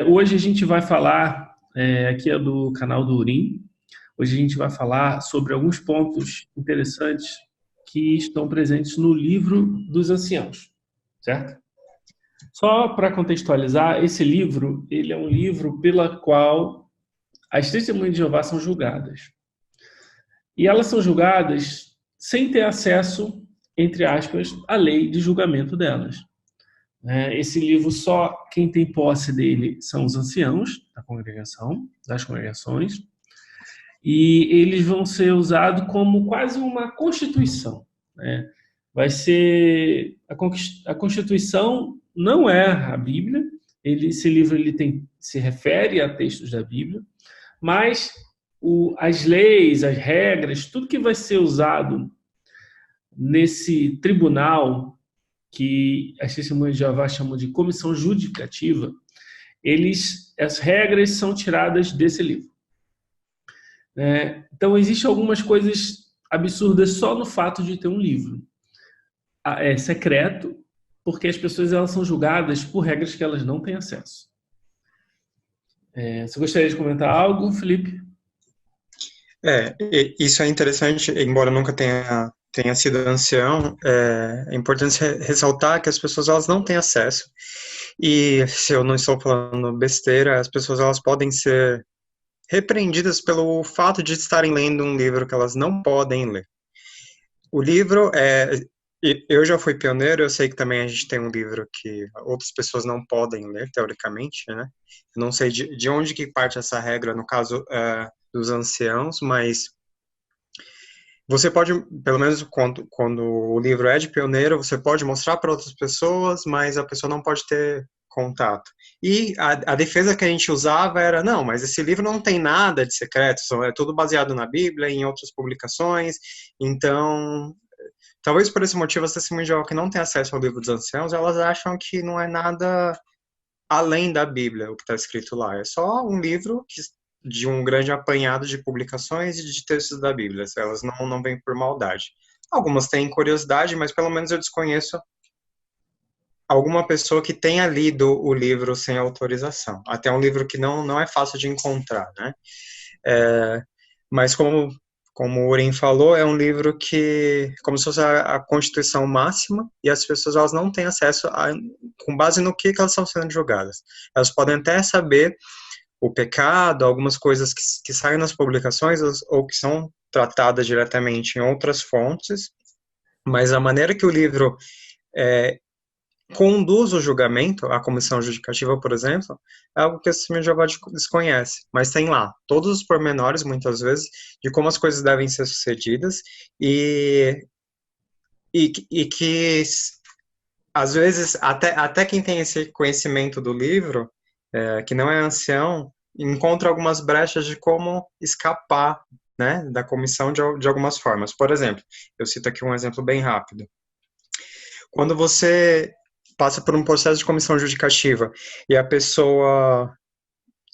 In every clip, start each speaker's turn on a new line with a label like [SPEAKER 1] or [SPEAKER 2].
[SPEAKER 1] Hoje a gente vai falar, aqui é do canal do Urim, hoje a gente vai falar sobre alguns pontos interessantes que estão presentes no livro dos anciãos, certo? Só para contextualizar, esse livro, ele é um livro pela qual as testemunhas de Jeová são julgadas. E elas são julgadas sem ter acesso, entre aspas, à lei de julgamento delas. Esse livro, só quem tem posse dele são os anciãos da congregação, das congregações, e eles vão ser usados como quase uma constituição. Né? Vai ser a Constituição não é a Bíblia. Esse livro se refere a textos da Bíblia, mas as leis, as regras, tudo que vai ser usado nesse tribunal que as testemunhas de Jeová chamam de comissão judicativa, as regras são tiradas desse livro. Então, existem algumas coisas absurdas só no fato de ter um livro. É secreto, porque as pessoas elas são julgadas por regras que elas não têm acesso. Você gostaria de comentar algo, Felipe?
[SPEAKER 2] Isso é interessante, embora nunca tenha sido ancião, é importante ressaltar que as pessoas elas não têm acesso. E se eu não estou falando besteira, as pessoas elas podem ser repreendidas pelo fato de estarem lendo um livro que elas não podem ler. O livro eu já fui pioneiro, eu sei que também a gente tem um livro que outras pessoas não podem ler, teoricamente, né? Eu não sei de onde que parte essa regra, no caso dos anciãos, mas você pode, pelo menos quando o livro é de pioneiro, você pode mostrar para outras pessoas, mas a pessoa não pode ter contato. E a defesa que a gente usava era, não, mas esse livro não tem nada de secreto, é tudo baseado na Bíblia, em outras publicações, então, talvez por esse motivo, as testemunhas de Jeová que não têm acesso ao livro dos anciãos, elas acham que não é nada além da Bíblia, o que está escrito lá. É só um livro de um grande apanhado de publicações e de textos da Bíblia. Elas não vêm por maldade. Algumas têm curiosidade, mas pelo menos eu desconheço alguma pessoa que tenha lido o livro sem autorização. Até um livro que não é fácil de encontrar, né? Mas como o Urim falou, é um livro que, como se fosse a Constituição máxima, e as pessoas elas não têm acesso com base no que elas estão sendo julgadas. Elas podem até saber o pecado, algumas coisas que saem nas publicações ou que são tratadas diretamente em outras fontes, mas a maneira que o livro conduz o julgamento, a comissão judicativa, por exemplo, é algo que a Testemunha de Jeová desconhece, mas tem lá todos os pormenores, muitas vezes, de como as coisas devem ser sucedidas e que, às vezes, até quem tem esse conhecimento do livro, que não é ancião, encontra algumas brechas de como escapar, né, da comissão de algumas formas. Por exemplo, eu cito aqui um exemplo bem rápido. Quando você passa por um processo de comissão judicativa e a pessoa,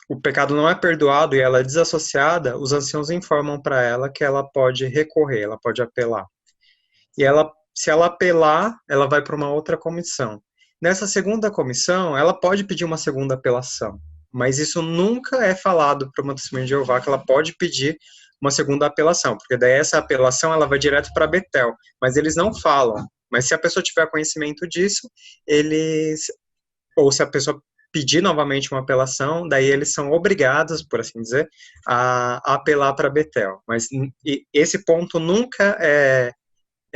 [SPEAKER 2] o pecado não é perdoado e ela é desassociada, os anciãos informam para ela que ela pode recorrer, ela pode apelar. E se ela apelar, ela vai para uma outra comissão. Nessa segunda comissão, ela pode pedir uma segunda apelação, mas isso nunca é falado para uma testemunha de Jeová que ela pode pedir uma segunda apelação, porque daí essa apelação ela vai direto para Betel, mas eles não falam. Mas se a pessoa tiver conhecimento disso, ou se a pessoa pedir novamente uma apelação, daí eles são obrigados, por assim dizer, a apelar para Betel. Mas esse ponto nunca é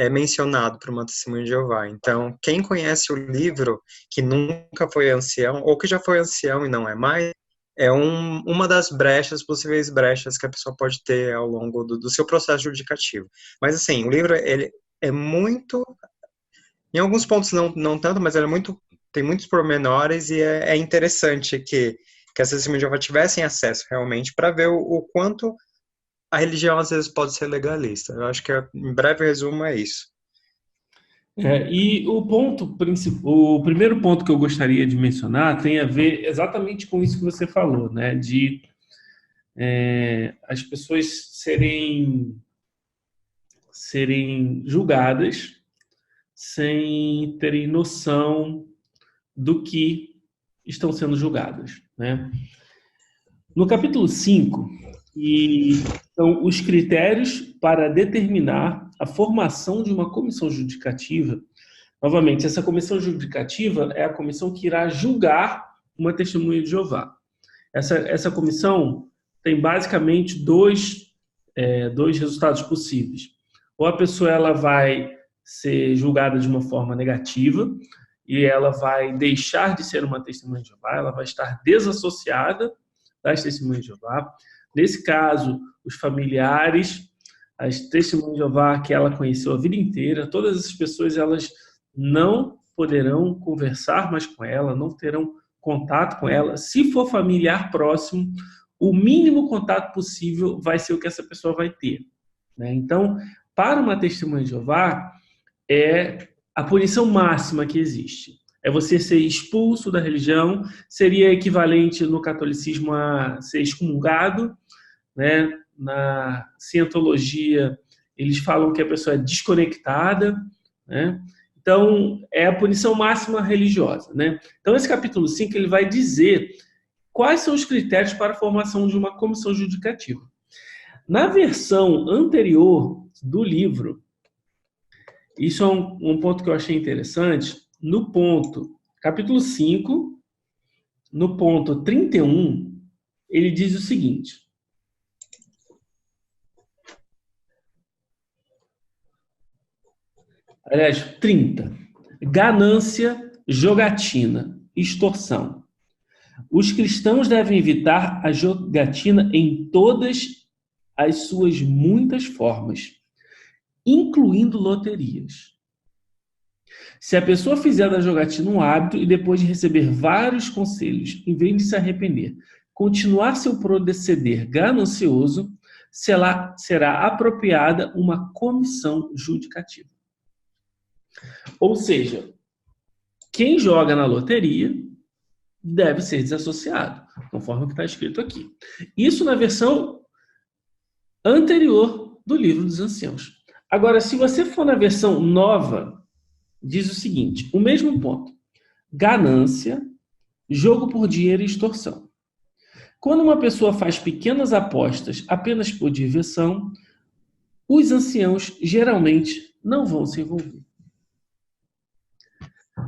[SPEAKER 2] mencionado para uma testemunha de Jeová. Então, quem conhece o livro, que nunca foi ancião, ou que já foi ancião e não é mais, é uma das possíveis brechas que a pessoa pode ter ao longo do seu processo judicativo. Mas, assim, o livro, ele é muito, em alguns pontos não tanto, mas ele tem muitos pormenores e é interessante que as testemunhas de Jeová tivessem acesso realmente para ver o quanto a religião às vezes pode ser legalista. Eu acho que, em breve resumo, é isso.
[SPEAKER 1] E o ponto principal, o primeiro ponto que eu gostaria de mencionar tem a ver exatamente com isso que você falou, né? De as pessoas serem julgadas sem terem noção do que estão sendo julgadas, né? No capítulo 5, e são os critérios para determinar a formação de uma comissão judicativa. Novamente, essa comissão judicativa é a comissão que irá julgar uma testemunha de Jeová. Essa comissão tem basicamente dois resultados possíveis. Ou a pessoa ela vai ser julgada de uma forma negativa e ela vai deixar de ser uma testemunha de Jeová, ela vai estar desassociada das testemunhas de Jeová. Nesse caso, os familiares, as testemunhas de Jeová que ela conheceu a vida inteira, todas essas pessoas elas não poderão conversar mais com ela, não terão contato com ela. Se for familiar próximo, o mínimo contato possível vai ser o que essa pessoa vai ter, né? Então, para uma testemunha de Jeová, é a punição máxima que existe. É você ser expulso da religião, seria equivalente no catolicismo a ser excomungado, né? Na cientologia, eles falam que a pessoa é desconectada, né? Então, é a punição máxima religiosa, né? Então, esse capítulo 5, ele vai dizer quais são os critérios para a formação de uma comissão judicativa. Na versão anterior do livro, isso é um ponto que eu achei interessante, no ponto, capítulo 5, no ponto 31, ele diz o seguinte: aliás, 30. Ganância, jogatina, extorsão. Os cristãos devem evitar a jogatina em todas as suas muitas formas, incluindo loterias. Se a pessoa fizer da jogatina um hábito e depois de receber vários conselhos, em vez de se arrepender, continuar seu proceder ganancioso, será apropriada uma comissão judicativa. Ou seja, quem joga na loteria deve ser desassociado, conforme o que está escrito aqui. Isso na versão anterior do livro dos anciãos. Agora, se você for na versão nova, diz o seguinte, o mesmo ponto: ganância, jogo por dinheiro e extorsão. Quando uma pessoa faz pequenas apostas apenas por diversão, os anciãos geralmente não vão se envolver.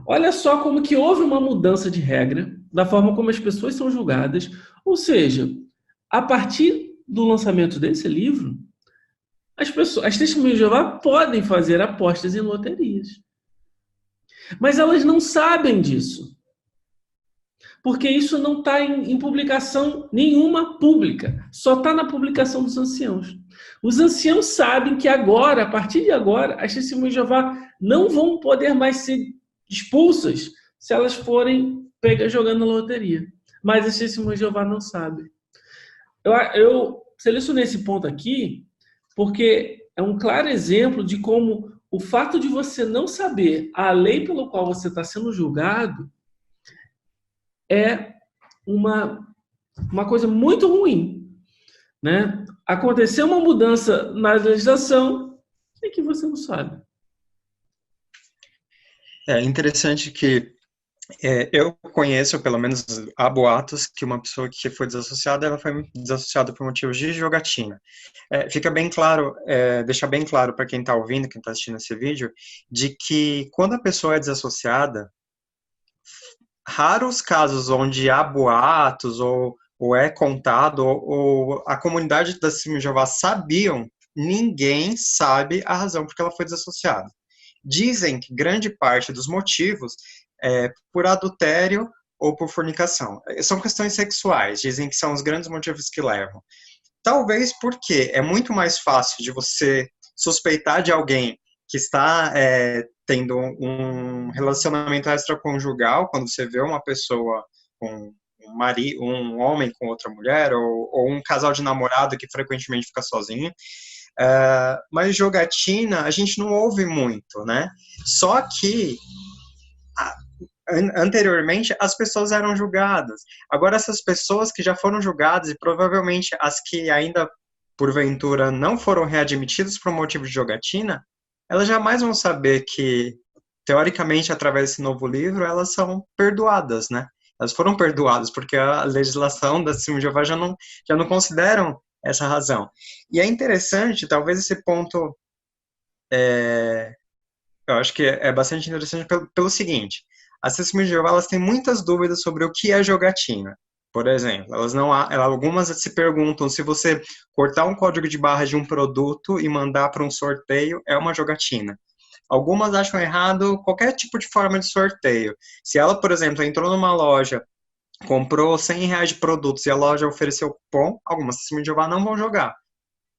[SPEAKER 1] Olha só como que houve uma mudança de regra da forma como as pessoas são julgadas. Ou seja, a partir do lançamento desse livro, as testemunhas de Jeová podem fazer apostas em loterias. Mas elas não sabem disso. Porque isso não está em publicação nenhuma pública. Só está na publicação dos anciãos. Os anciãos sabem que agora, a partir de agora, as testemunhas de Jeová não vão poder mais ser expulsas se elas forem pegas jogando na loteria. Mas as testemunhas de Jeová não sabem. Eu selecionei esse ponto aqui porque é um claro exemplo de como o fato de você não saber a lei pelo qual você está sendo julgado é uma coisa muito ruim, né? Aconteceu uma mudança na legislação e que você não sabe.
[SPEAKER 2] É interessante que eu conheço, pelo menos há boatos, que uma pessoa que foi desassociada, ela foi desassociada por motivos de jogatina. Fica bem claro, deixa bem claro para quem está ouvindo, quem está assistindo esse vídeo, de que quando a pessoa é desassociada, raros casos onde há boatos ou é contado, ou a comunidade da Testemunhas de Jeová sabiam, ninguém sabe a razão por que ela foi desassociada. Dizem que grande parte dos motivos é por adultério ou por fornicação. São questões sexuais, dizem que são os grandes motivos que levam. Talvez porque é muito mais fácil de você suspeitar de alguém que está tendo um relacionamento extraconjugal, quando você vê uma pessoa com um homem com outra mulher, ou um casal de namorado que frequentemente fica sozinho. Mas jogatina a gente não ouve muito, né? Só que anteriormente as pessoas eram julgadas. Agora essas pessoas que já foram julgadas e provavelmente as que ainda porventura não foram readmitidas por motivo de jogatina, elas jamais vão saber que, teoricamente, através desse novo livro, elas são perdoadas, né? Elas foram perdoadas, porque a legislação da Testemunha de Jeová já não consideram essa razão. E é interessante, talvez esse ponto, eu acho que é bastante interessante pelo seguinte, as Testemunhas de Jeová, elas têm muitas dúvidas sobre o que é jogatina. Por exemplo, algumas se perguntam se você cortar um código de barra de um produto e mandar para um sorteio é uma jogatina. Algumas acham errado qualquer tipo de forma de sorteio. Se ela, por exemplo, entrou numa loja, comprou R$100 de produtos e a loja ofereceu cupom, algumas Testemunhas de Jeová não vão jogar,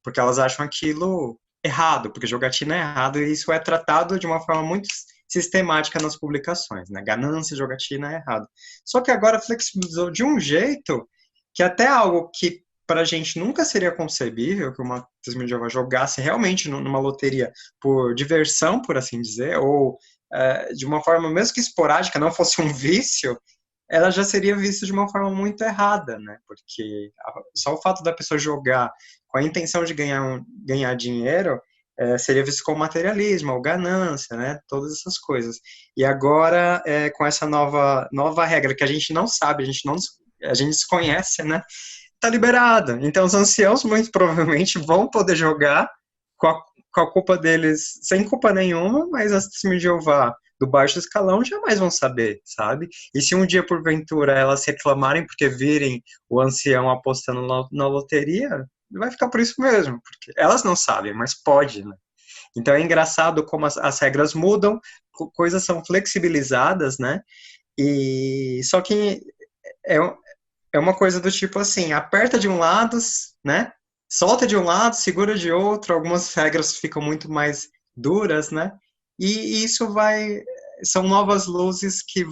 [SPEAKER 2] porque elas acham aquilo errado, porque jogatina é errado e isso é tratado de uma forma muito sistemática nas publicações, né? Ganância, jogatina é errado. Só que agora flexibilizou de um jeito que até algo que para a gente nunca seria concebível, que uma Testemunha de Jeová jogasse realmente numa loteria por diversão, por assim dizer, ou de uma forma mesmo que esporádica, não fosse um vício, ela já seria vista de uma forma muito errada, né? Porque só o fato da pessoa jogar com a intenção de ganhar dinheiro seria visto como materialismo, ou ganância, né? Todas essas coisas. E agora, com essa nova regra que a gente não sabe, a gente desconhece, né? Tá liberada. Então, os anciãos, muito provavelmente, vão poder jogar com a culpa deles, sem culpa nenhuma, mas as Testemunhas de Jeová do baixo escalão jamais vão saber, sabe? E se um dia, porventura, elas reclamarem porque virem o ancião apostando na loteria, vai ficar por isso mesmo, porque elas não sabem, mas pode, né? Então é engraçado como as regras mudam, coisas são flexibilizadas, né? E só que é uma coisa do tipo assim, aperta de um lado, né? Solta de um lado, segura de outro, algumas regras ficam muito mais duras, né? E isso são novas luzes que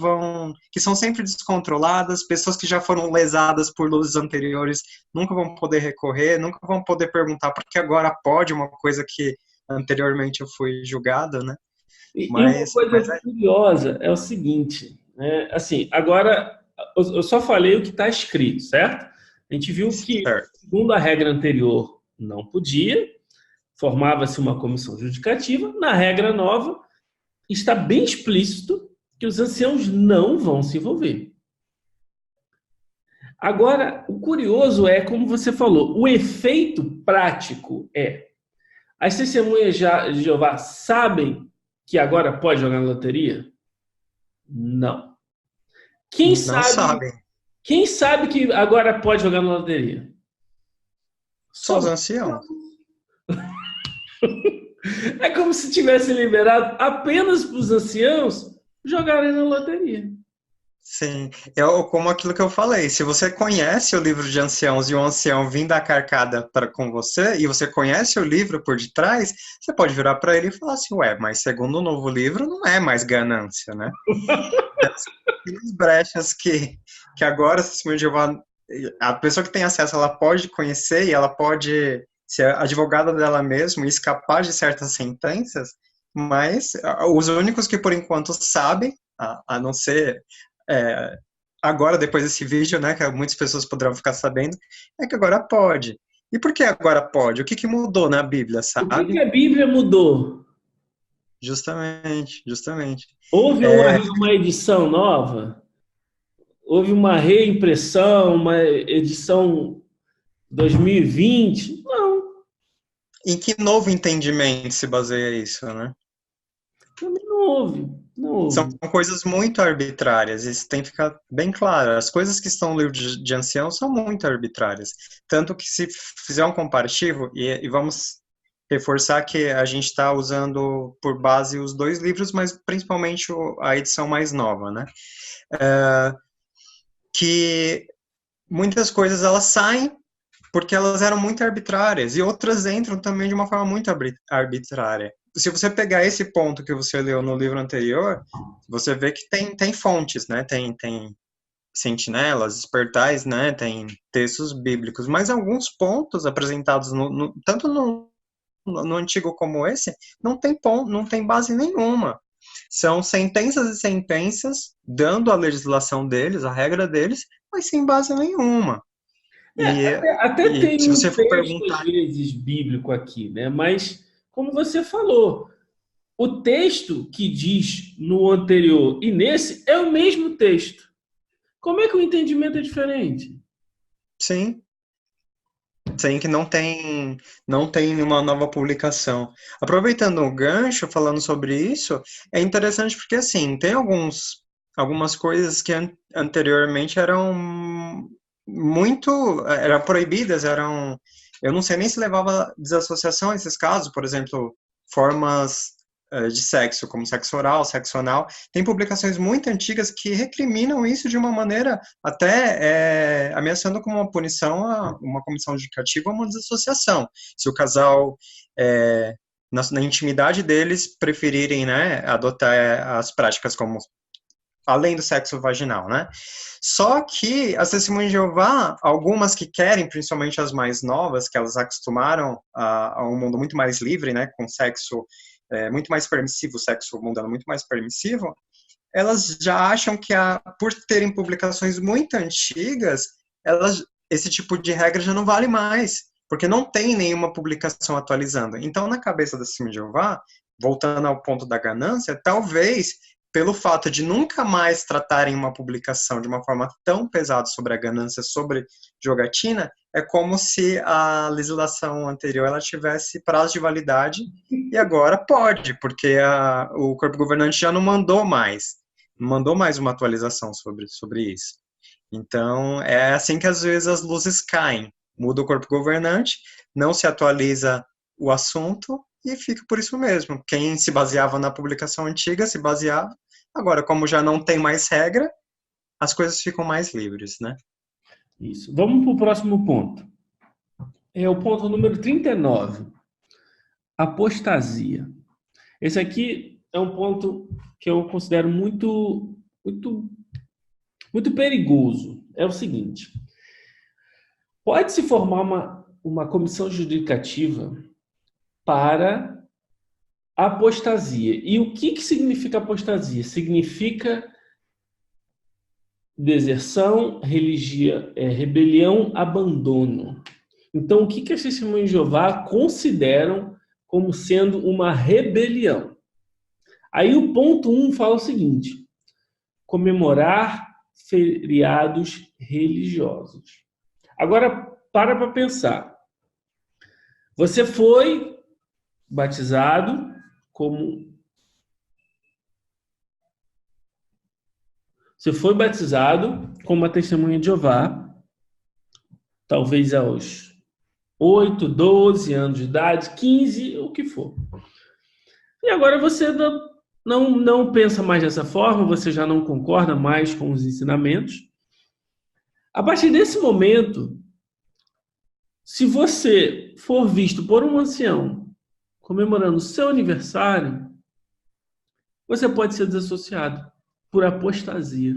[SPEAKER 2] são sempre descontroladas, pessoas que já foram lesadas por luzes anteriores nunca vão poder recorrer, nunca vão poder perguntar porque agora pode uma coisa que anteriormente eu fui julgado, né?
[SPEAKER 1] E uma coisa curiosa é o seguinte, né? Assim, agora eu só falei o que está escrito, certo? A gente viu que, segundo a regra anterior, não podia, formava-se uma comissão judicativa. Na regra nova, está bem explícito que os anciãos não vão se envolver. Agora, o curioso é, como você falou, o efeito prático as testemunhas de Jeová sabem que agora pode jogar na loteria? Não. Quem sabe que agora pode jogar na loteria?
[SPEAKER 2] Só os anciãos.
[SPEAKER 1] É como se tivesse liberado apenas para os anciãos jogarem na loteria.
[SPEAKER 2] Sim, como aquilo que eu falei, se você conhece o livro de anciãos e o ancião vem dar carcada com você, e você conhece o livro por detrás, você pode virar para ele e falar assim, mas segundo o novo livro não é mais ganância, né? As brechas que agora, a pessoa que tem acesso, ela pode conhecer e ela pode ser advogada dela mesma e escapar de certas sentenças, mas os únicos que por enquanto sabem, a não ser agora, depois desse vídeo, né, que muitas pessoas poderão ficar sabendo, é que agora pode. E por que agora pode? O que mudou na Bíblia, sabe?
[SPEAKER 1] O que a Bíblia mudou?
[SPEAKER 2] Justamente.
[SPEAKER 1] Houve uma edição nova? Houve uma reimpressão, uma edição 2020? Não.
[SPEAKER 2] Em que novo entendimento se baseia isso, né?
[SPEAKER 1] Também não houve.
[SPEAKER 2] São coisas muito arbitrárias, isso tem que ficar bem claro. As coisas que estão no livro de ancião são muito arbitrárias. Tanto que se fizer um comparativo, e vamos reforçar que a gente está usando por base os dois livros, mas principalmente a edição mais nova, né? Que muitas coisas elas saem porque elas eram muito arbitrárias, e outras entram também de uma forma muito arbitrária. Se você pegar esse ponto que você leu no livro anterior, você vê que tem fontes, né? Tem sentinelas, despertais, né? Tem textos bíblicos, mas alguns pontos apresentados tanto no antigo como esse, não tem base nenhuma. São sentenças e sentenças dando a legislação deles, a regra deles, mas sem base nenhuma.
[SPEAKER 1] Até tem um texto, às vezes, bíblico aqui, né? Mas, como você falou, o texto que diz no anterior e nesse é o mesmo texto. Como é que o entendimento é diferente?
[SPEAKER 2] Sim. Sim, que não tem nenhuma nova publicação. Aproveitando o gancho, falando sobre isso, é interessante porque, assim, tem algumas coisas que anteriormente eram proibidas, eu não sei nem se levava desassociação a esses casos, por exemplo, formas de sexo, como sexo oral, sexo anal. Tem publicações muito antigas que recriminam isso de uma maneira até ameaçando com uma punição uma comissão judicativa ou uma desassociação. Se o casal, na intimidade deles, preferirem, né, adotar as práticas como além do sexo vaginal, né? Só que as testemunhas de Jeová, algumas que querem, principalmente as mais novas, que elas acostumaram a um mundo muito mais livre, né, com sexo muito mais permissivo, sexo mundano muito mais permissivo, elas já acham que, por terem publicações muito antigas, esse tipo de regra já não vale mais, porque não tem nenhuma publicação atualizando. Então, na cabeça da Testemunha de Jeová, voltando ao ponto da ganância, talvez, pelo fato de nunca mais tratarem uma publicação de uma forma tão pesada sobre a ganância, sobre jogatina, é como se a legislação anterior ela tivesse prazo de validade e agora pode, porque o corpo governante já não mandou mais uma atualização sobre isso. Então, é assim que às vezes as luzes caem. Muda o corpo governante, não se atualiza o assunto e fica por isso mesmo. Quem se baseava na publicação antiga se baseava. Agora, como já não tem mais regra, as coisas ficam mais livres, né?
[SPEAKER 1] Isso. Vamos para o próximo ponto. É o ponto número 39. Apostasia. Esse aqui é um ponto que eu considero muito, muito, muito perigoso. É o seguinte: pode-se formar uma comissão judicativa para apostasia. E o que significa apostasia? Significa deserção, rebelião, abandono. Então, o que as testemunhas de Jeová consideram como sendo uma rebelião? Aí o ponto 1 fala o seguinte: comemorar feriados religiosos. Agora, para pensar. Você foi batizado como... Você foi batizado como uma testemunha de Jeová, talvez aos 8, 12 anos de idade, 15, o que for. E agora você não pensa mais dessa forma, você já não concorda mais com os ensinamentos. A partir desse momento, se você for visto por um ancião comemorando o seu aniversário, você pode ser desassociado por apostasia,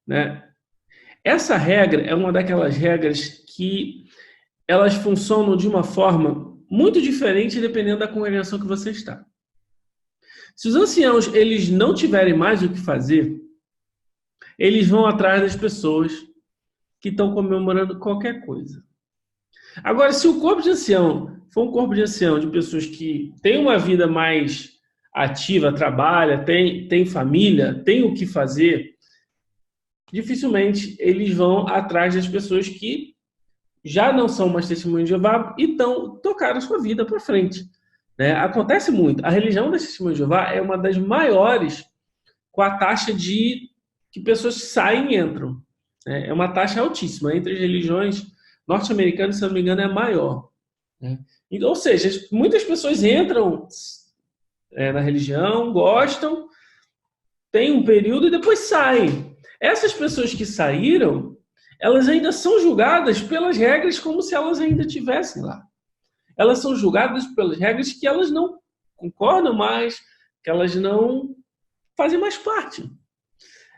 [SPEAKER 1] né? Essa regra é uma daquelas regras que elas funcionam de uma forma muito diferente dependendo da congregação que você está. Se os anciãos eles não tiverem mais o que fazer, eles vão atrás das pessoas que estão comemorando qualquer coisa. Agora, se o corpo de ancião for um corpo de ancião de pessoas que têm uma vida mais ativa, trabalha, tem família, tem o que fazer, dificilmente eles vão atrás das pessoas que já não são mais testemunhas de Jeová e tocaram a sua vida para frente, né? Acontece muito. A religião das testemunhas de Jeová é uma das maiores com a taxa de que pessoas saem e entram, né? É uma taxa altíssima. Entre as religiões norte-americanas, se não me engano, é a maior, né? Ou seja, muitas pessoas entram na religião, gostam, tem um período e depois saem. Essas pessoas que saíram, elas ainda são julgadas pelas regras como se elas ainda estivessem lá. Elas são julgadas pelas regras que elas não concordam mais, que elas não fazem mais parte.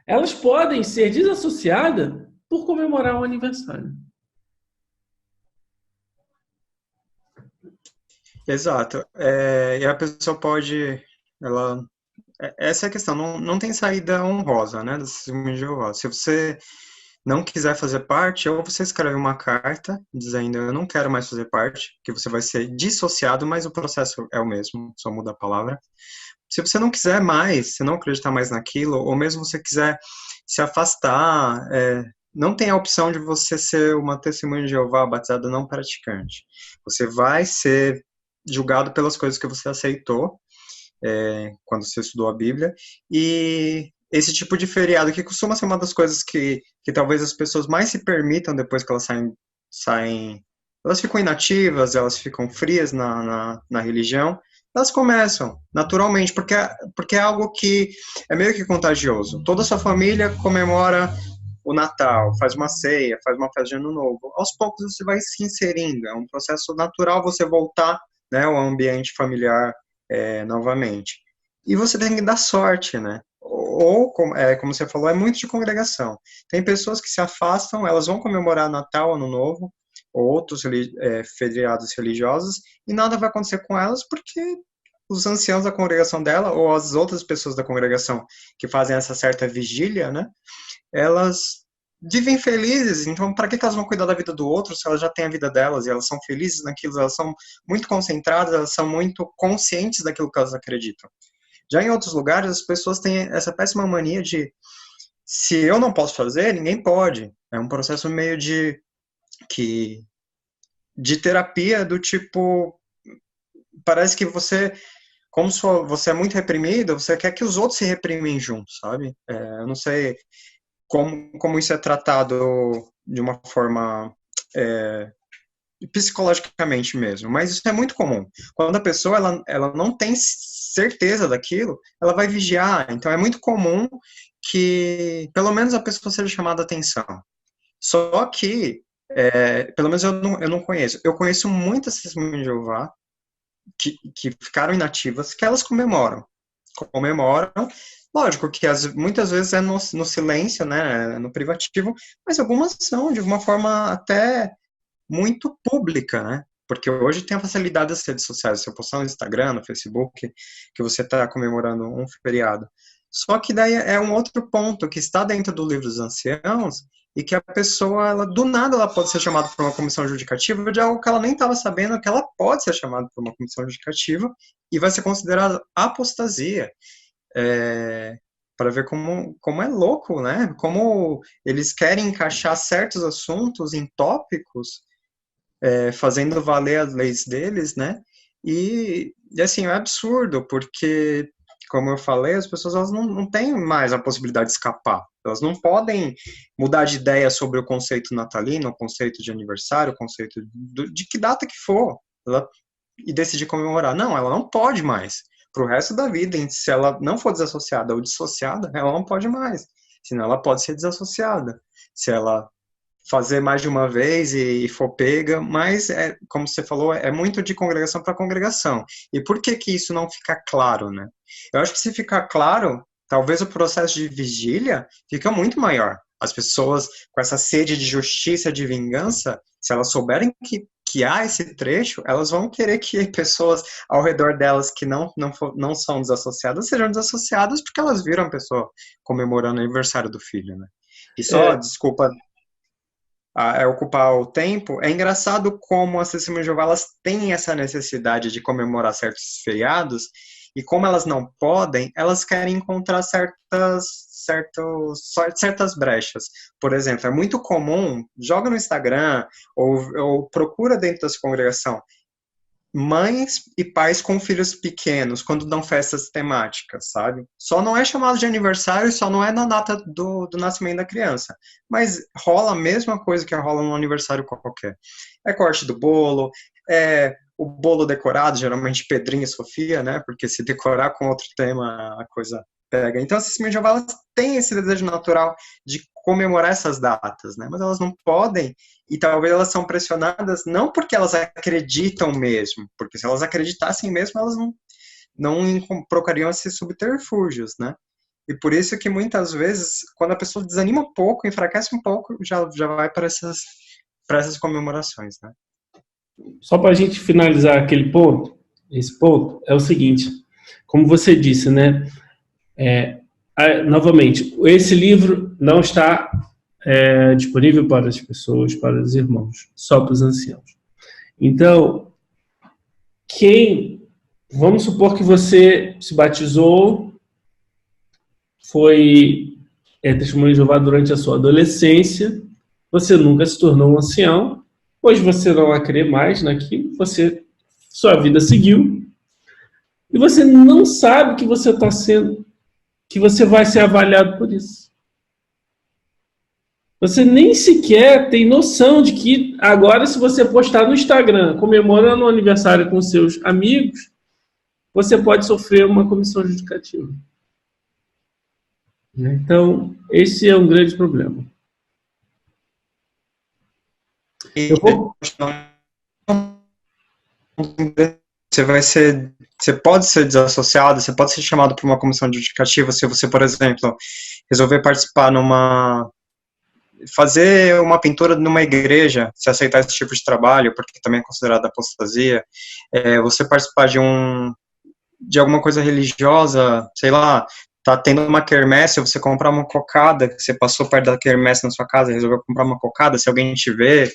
[SPEAKER 1] Elas podem ser desassociadas por comemorar um aniversário.
[SPEAKER 2] Exato. E a pessoa pode... essa é a questão. Não tem saída honrosa, né, do Testemunho de Jeová. Se você não quiser fazer parte, ou você escreve uma carta dizendo eu não quero mais fazer parte, que você vai ser dissociado, mas o processo é o mesmo, só muda a palavra. Se você não quiser mais, se não acreditar mais naquilo, ou mesmo você quiser se afastar, não tem a opção de você ser uma testemunha de Jeová batizada não praticante. Você vai ser julgado pelas coisas que você aceitou quando você estudou a Bíblia, e esse tipo de feriado, que costuma ser uma das coisas que talvez as pessoas mais se permitam depois que elas saem, elas ficam inativas, elas ficam frias na religião, elas começam naturalmente, porque é algo que é meio que contagioso. Toda a sua família comemora o Natal, faz uma ceia, faz uma festa de Ano Novo. Aos poucos você vai se inserindo, é um processo natural você voltar, né, ao ambiente familiar novamente. E você tem que dar sorte, né? Ou, como você falou, é muito de congregação. Tem pessoas que se afastam, elas vão comemorar Natal, Ano Novo, ou outros feriados religiosos, e nada vai acontecer com elas porque os anciãos da congregação dela, ou as outras pessoas da congregação que fazem essa certa vigília, né? Elas vivem felizes, então para que elas vão cuidar da vida do outro se elas já têm a vida delas, e elas são felizes naquilo, elas são muito concentradas, elas são muito conscientes daquilo que elas acreditam. Já em outros lugares, as pessoas têm essa péssima mania de, se eu não posso fazer, ninguém pode. É um processo meio de terapia do tipo, parece que você, como você é muito reprimido, você quer que os outros se reprimem juntos, sabe? Eu não sei como isso é tratado de uma forma psicologicamente mesmo, mas isso é muito comum. Quando a pessoa ela não tem certeza daquilo, ela vai vigiar. Então é muito comum que pelo menos a pessoa seja chamada a atenção. Só que, pelo menos eu não conheço. Eu conheço muitas testemunhas de Jeová que ficaram inativas, que elas comemoram. Lógico que muitas vezes é no silêncio, né, no privativo, mas algumas são de uma forma até muito pública, né? Porque hoje tem a facilidade das redes sociais. Você postar no Instagram, no Facebook, que você está comemorando um feriado. Só que daí é um outro ponto que está dentro do livro dos anciãos e que a pessoa, do nada, ela pode ser chamada por uma comissão judicativa de algo que ela nem estava sabendo, que ela pode ser chamada por uma comissão judicativa e vai ser considerada apostasia. Para ver como é louco, né? Como eles querem encaixar certos assuntos em tópicos, fazendo valer as leis deles, né? E assim, é absurdo, porque, como eu falei, as pessoas elas não têm mais a possibilidade de escapar. Elas não podem mudar de ideia sobre o conceito natalino, o conceito de aniversário, o conceito de que data que for, e decidir comemorar. Não, ela não pode mais. Para o resto da vida, se ela não for desassociada ou dissociada, ela não pode mais. Senão ela pode ser desassociada. Se ela fazer mais de uma vez e for pega, mas, como você falou, é muito de congregação para congregação. E por que isso não fica claro, né? Eu acho que se ficar claro, talvez o processo de vigília fica muito maior. As pessoas com essa sede de justiça, de vingança, se elas souberem que há esse trecho, elas vão querer que pessoas ao redor delas que não são desassociadas sejam desassociadas porque elas viram a pessoa comemorando o aniversário do filho, né? E só, desculpa ocupar o tempo, é engraçado como as testemunhas de Jeová elas têm essa necessidade de comemorar certos feriados, e como elas não podem, elas querem encontrar certas brechas. Por exemplo, é muito comum, joga no Instagram, ou procura dentro da sua congregação, mães e pais com filhos pequenos, quando dão festas temáticas, sabe? Só não é chamado de aniversário, só não é na data do nascimento da criança. Mas rola a mesma coisa que rola num aniversário qualquer. É corte do bolo, o bolo decorado, geralmente Pedrinho e Sofia, né? Porque se decorar com outro tema, a coisa pega. Então, as testemunhas de Jeová, elas têm esse desejo natural de comemorar essas datas, né? Mas elas não podem, e talvez elas são pressionadas não porque elas acreditam mesmo, porque se elas acreditassem mesmo, elas não procurariam esses subterfúgios, né? E por isso que muitas vezes, quando a pessoa desanima um pouco, enfraquece um pouco, já vai para essas comemorações, né?
[SPEAKER 1] Só para a gente finalizar esse ponto é o seguinte, como você disse, né? Novamente, esse livro não está disponível para as pessoas, para os irmãos, só para os anciãos. Então, vamos supor que você se batizou, foi testemunha de Jeová durante a sua adolescência, você nunca se tornou um ancião, hoje você não vai crer mais naquilo, sua vida seguiu, e você não sabe que você está sendo, que você vai ser avaliado por isso. Você nem sequer tem noção de que agora, se você postar no Instagram comemorando o aniversário com seus amigos, você pode sofrer uma comissão judicativa. Então, esse é um grande problema.
[SPEAKER 2] Você pode ser desassociado, você pode ser chamado para uma comissão judicativa se você, por exemplo, resolver participar fazer uma pintura numa igreja, se aceitar esse tipo de trabalho, porque também é considerado apostasia, você participar de alguma coisa religiosa, sei lá, tá tendo uma quermesse, você comprar uma cocada, você passou perto da quermesse na sua casa e resolveu comprar uma cocada, se alguém te vê.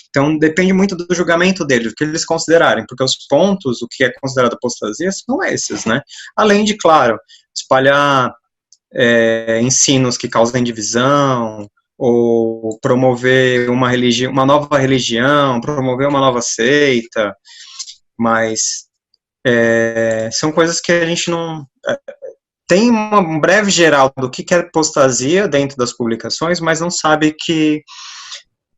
[SPEAKER 2] Então, depende muito do julgamento deles, o que eles considerarem, porque os pontos, o que é considerado apostasia, são esses, né? Além de, claro, espalhar ensinos que causem divisão, ou promover uma nova religião, promover uma nova seita, mas são coisas que a gente não... Tem um breve geral do que é apostasia dentro das publicações, mas não sabe que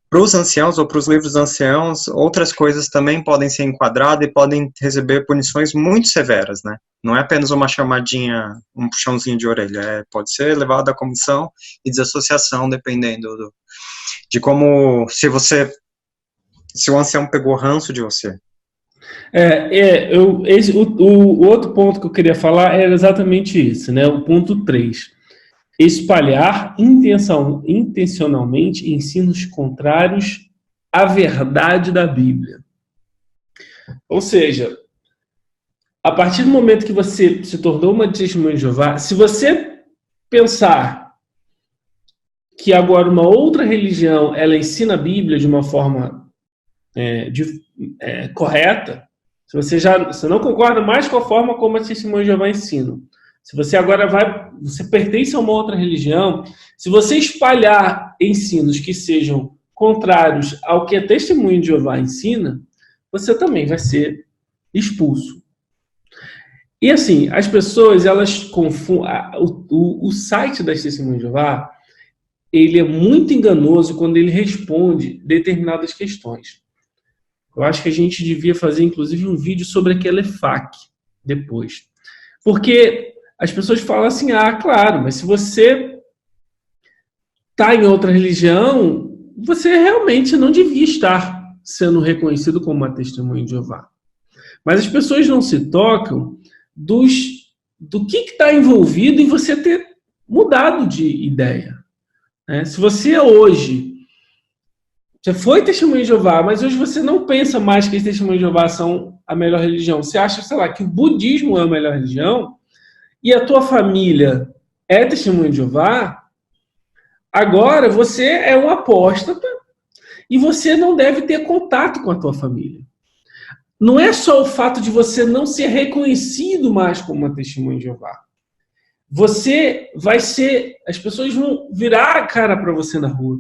[SPEAKER 2] para os anciãos ou para os livros anciãos, outras coisas também podem ser enquadradas e podem receber punições muito severas, né? Não é apenas uma chamadinha, um puxãozinho de orelha, pode ser levado à comissão e desassociação, dependendo de como, se o ancião pegou ranço de você.
[SPEAKER 1] O outro ponto que eu queria falar era exatamente isso, né? O ponto 3. Espalhar intencionalmente ensinos contrários à verdade da Bíblia. Ou seja, a partir do momento que você se tornou uma testemunha de Jeová, se você pensar que agora uma outra religião ela ensina a Bíblia de uma forma correta, se você não concorda mais com a forma como a testemunha de Jeová ensina, se você agora você pertence a uma outra religião, se você espalhar ensinos que sejam contrários ao que a testemunha de Jeová ensina, você também vai ser expulso. E assim, as pessoas, elas confundem... O site das testemunhas de Jeová, ele é muito enganoso quando ele responde determinadas questões. Eu acho que a gente devia fazer, inclusive, um vídeo sobre aquele EFAQ depois. Porque as pessoas falam assim, claro, mas se você está em outra religião, você realmente não devia estar sendo reconhecido como uma testemunha de Jeová. Mas as pessoas não se tocam do que está envolvido em você ter mudado de ideia. Né? Se você foi testemunha de Jeová, mas hoje você não pensa mais que as testemunhas de Jeová são a melhor religião. Você acha, sei lá, que o budismo é a melhor religião, e a tua família é testemunha de Jeová, agora você é um apóstata e você não deve ter contato com a tua família. Não é só o fato de você não ser reconhecido mais como uma testemunha de Jeová. As pessoas vão virar a cara para você na rua.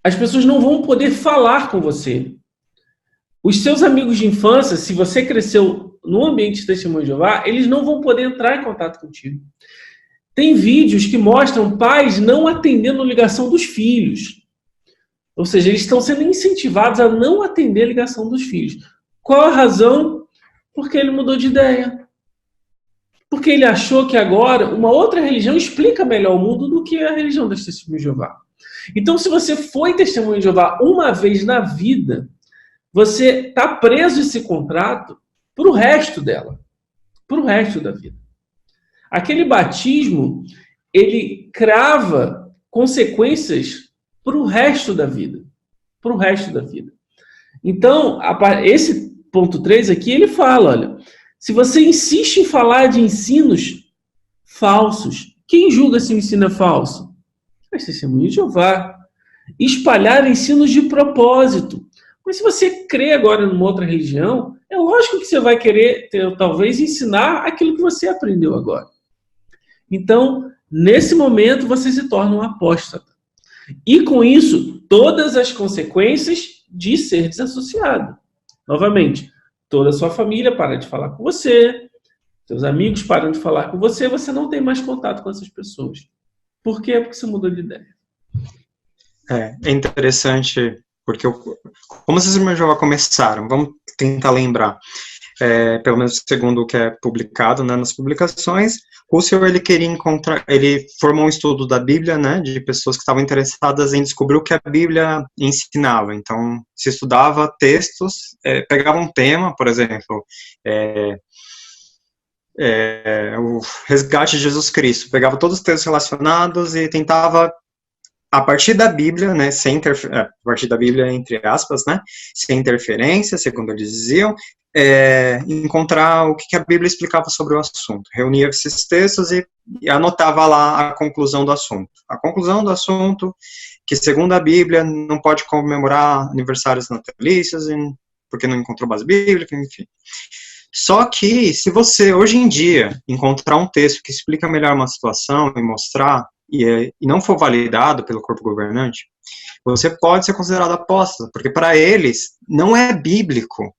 [SPEAKER 1] As pessoas não vão poder falar com você. Os seus amigos de infância, se você cresceu no ambiente de testemunho de Jeová, eles não vão poder entrar em contato contigo. Tem vídeos que mostram pais não atendendo a ligação dos filhos. Ou seja, eles estão sendo incentivados a não atender a ligação dos filhos. Qual a razão? Porque ele mudou de ideia. Porque ele achou que agora uma outra religião explica melhor o mundo do que a religião das testemunhas de Jeová. Então, se você foi testemunha de Jeová uma vez na vida, você está preso a esse contrato para o resto dela, para o resto da vida. Aquele batismo, ele crava consequências para o resto da vida. Para o resto da vida. Então, esse ponto 3 aqui, ele fala, olha, se você insiste em falar de ensinos falsos, quem julga se o ensino é falso? As testemunhas de Jeová. Espalhar ensinos de propósito. Mas se você crê agora numa outra religião, é lógico que você vai querer, talvez, ensinar aquilo que você aprendeu agora. Então, nesse momento, você se torna um apóstata. E com isso, todas as consequências de ser desassociado. Novamente, toda a sua família para de falar com você, seus amigos param de falar com você, você não tem mais contato com essas pessoas. Por quê? Porque você mudou de ideia.
[SPEAKER 2] É interessante, porque como esses irmãos de Jeová começaram? Vamos tentar lembrar. Pelo menos segundo o que é publicado, né, nas publicações, Russell, ele formou um estudo da Bíblia, né, de pessoas que estavam interessadas em descobrir o que a Bíblia ensinava. Então, se estudava textos, pegava um tema, por exemplo, o resgate de Jesus Cristo, pegava todos os textos relacionados e tentava, a partir da Bíblia, né, a partir da Bíblia, entre aspas, né, sem interferência, segundo eles diziam, encontrar o que a Bíblia explicava sobre o assunto. Reunia esses textos e anotava lá a conclusão do assunto. A conclusão do assunto, que segundo a Bíblia, não pode comemorar aniversários natalícios, porque não encontrou base bíblica, enfim. Só que, se você, hoje em dia, encontrar um texto que explica melhor uma situação e mostrar, e não for validado pelo corpo governante, você pode ser considerado apóstata, porque para eles não é bíblico.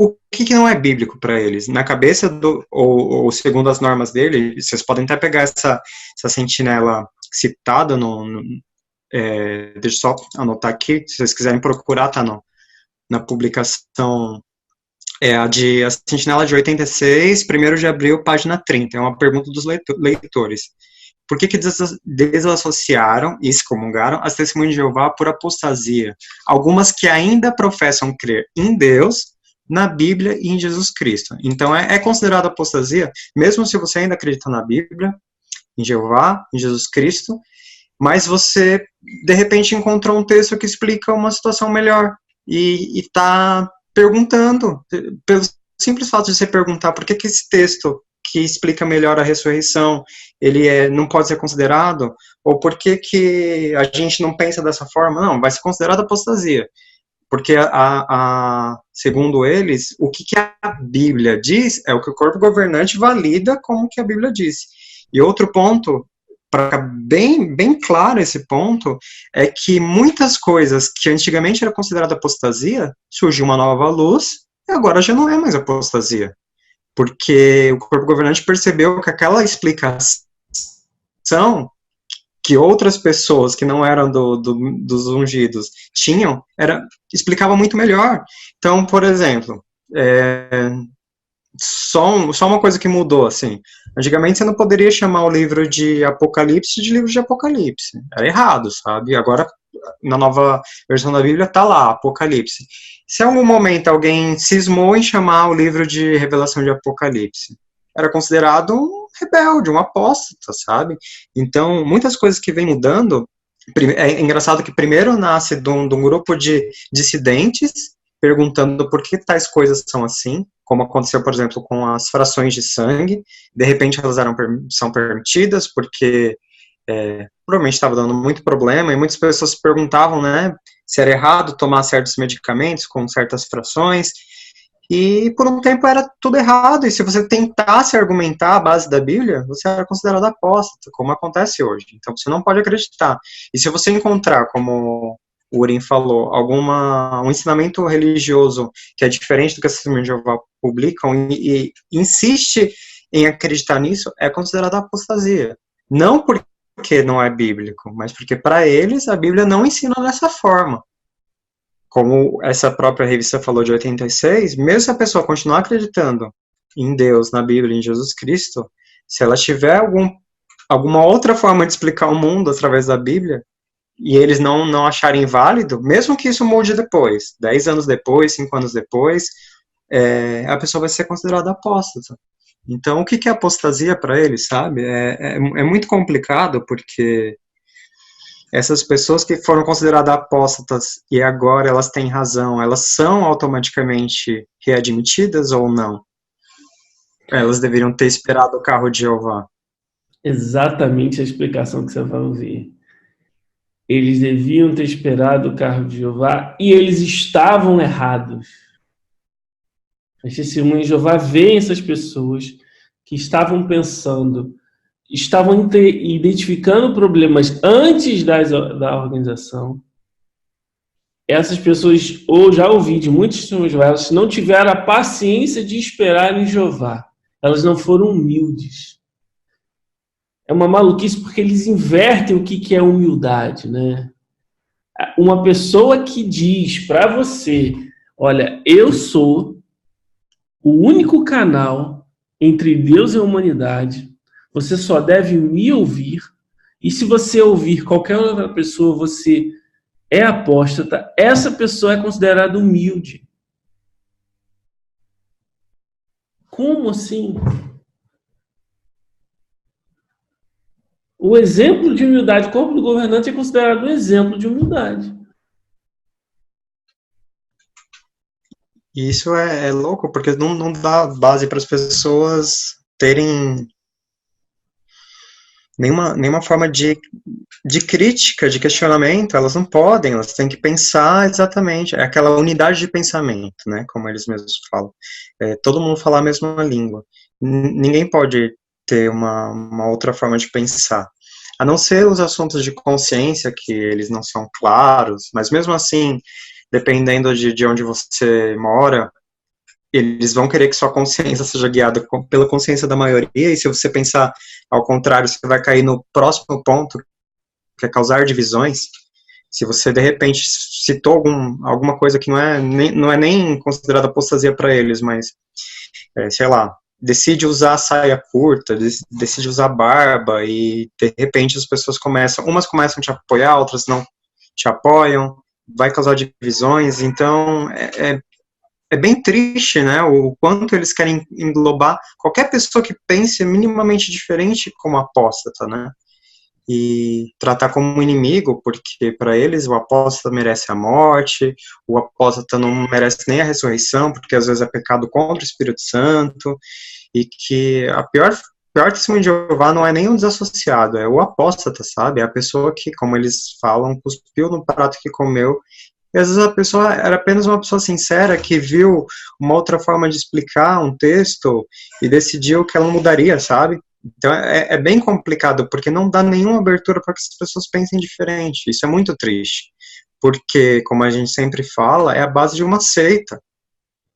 [SPEAKER 2] O que não é bíblico para eles? Na cabeça ou segundo as normas dele, vocês podem até pegar essa sentinela citada deixa eu só anotar aqui, se vocês quiserem procurar, tá na publicação, a sentinela de 86, 1º de abril, página 30, é uma pergunta dos leitores. Por que desassociaram e excomungaram as testemunhas de Jeová por apostasia? Algumas que ainda professam crer em Deus, na Bíblia e em Jesus Cristo. Então, é considerado apostasia, mesmo se você ainda acredita na Bíblia, em Jeová, em Jesus Cristo, mas você, de repente, encontrou um texto que explica uma situação melhor e está perguntando, pelo simples fato de você perguntar por que esse texto que explica melhor a ressurreição, ele não pode ser considerado, ou por que a gente não pensa dessa forma? Não, vai ser considerado apostasia. Porque, segundo eles, o que a Bíblia diz é o que o corpo governante valida como que a Bíblia diz. E outro ponto, para ficar bem claro esse ponto, é que muitas coisas que antigamente era considerada apostasia, surgiu uma nova luz, e agora já não é mais apostasia. Porque o corpo governante percebeu que aquela explicação que outras pessoas que não eram dos ungidos tinham, explicava muito melhor. Então, por exemplo, só uma coisa que mudou, assim, antigamente você não poderia chamar o livro de Apocalipse de livro de Apocalipse, era errado, sabe? Agora, na nova versão da Bíblia, tá lá, Apocalipse. Se em algum momento alguém cismou em chamar o livro de Revelação de Apocalipse, era considerado um rebelde, um apóstata, sabe? Então, muitas coisas que vem mudando, é engraçado que primeiro nasce de um grupo de dissidentes, perguntando por que tais coisas são assim, como aconteceu, por exemplo, com as frações de sangue, de repente elas são permitidas, porque provavelmente estava dando muito problema, e muitas pessoas se perguntavam, né, se era errado tomar certos medicamentos com certas frações, e por um tempo era tudo errado, e se você tentasse argumentar a base da Bíblia, você era considerado apóstata, como acontece hoje. Então você não pode acreditar. E se você encontrar, como o Urim falou, um ensinamento religioso que é diferente do que as Testemunhas de Jeová publicam e insiste em acreditar nisso, é considerado apostasia. Não porque não é bíblico, mas porque para eles a Bíblia não ensina dessa forma. Como essa própria revista falou de 86, mesmo se a pessoa continuar acreditando em Deus, na Bíblia, em Jesus Cristo, se ela tiver alguma outra forma de explicar o mundo através da Bíblia, e eles não acharem válido, mesmo que isso mude depois, 10 anos depois, 5 anos depois, a pessoa vai ser considerada apóstata. Então, o que é apostasia para eles, sabe? É muito complicado, porque essas pessoas que foram consideradas apóstatas e agora elas têm razão, elas são automaticamente readmitidas ou não? Elas deveriam ter esperado o carro de Jeová.
[SPEAKER 1] Exatamente a explicação que você vai ouvir. Eles deviam ter esperado o carro de Jeová e eles estavam errados. As testemunhas de Jeová veem essas pessoas que estavam pensando estavam identificando problemas antes da organização. Essas pessoas, ou já ouvi de muitos testemunhos, elas não tiveram a paciência de esperar em Jeová. Elas não foram humildes. É uma maluquice porque eles invertem o que é humildade, né? Uma pessoa que diz para você, olha, eu sou o único canal entre Deus e a humanidade, você só deve me ouvir, e se você ouvir qualquer outra pessoa, você é apóstata, essa pessoa é considerada humilde. Como assim? O exemplo de humildade, o corpo do governante é considerado um exemplo de humildade.
[SPEAKER 2] E isso é louco, porque não dá base para as pessoas terem nenhuma forma de crítica, de questionamento. Elas não podem, elas têm que pensar exatamente. É aquela unidade de pensamento, né, como eles mesmos falam. Todo mundo falar a mesma língua. Ninguém pode ter uma outra forma de pensar. A não ser os assuntos de consciência, que eles não são claros, mas mesmo assim, dependendo de onde você mora, eles vão querer que sua consciência seja guiada pela consciência da maioria, e se você pensar ao contrário, você vai cair no próximo ponto, que é causar divisões. Se você, de repente, citou alguma coisa que não é nem considerada apostasia para eles, mas, sei lá, decide usar saia curta, decide usar barba, e, de repente, as pessoas umas começam a te apoiar, outras não te apoiam, vai causar divisões. Então, é bem triste, né, o quanto eles querem englobar qualquer pessoa que pense minimamente diferente como apóstata, né, e tratar como um inimigo, porque para eles o apóstata merece a morte, o apóstata não merece nem a ressurreição, porque às vezes é pecado contra o Espírito Santo, e que a pior testemunho de Jeová não é nem um desassociado, é o apóstata, sabe, é a pessoa que, como eles falam, cuspiu no prato que comeu. E às vezes a pessoa era apenas uma pessoa sincera que viu uma outra forma de explicar um texto e decidiu que ela não mudaria, sabe? Então é bem complicado, porque não dá nenhuma abertura para que as pessoas pensem diferente. Isso é muito triste, porque, como a gente sempre fala, é a base de uma seita.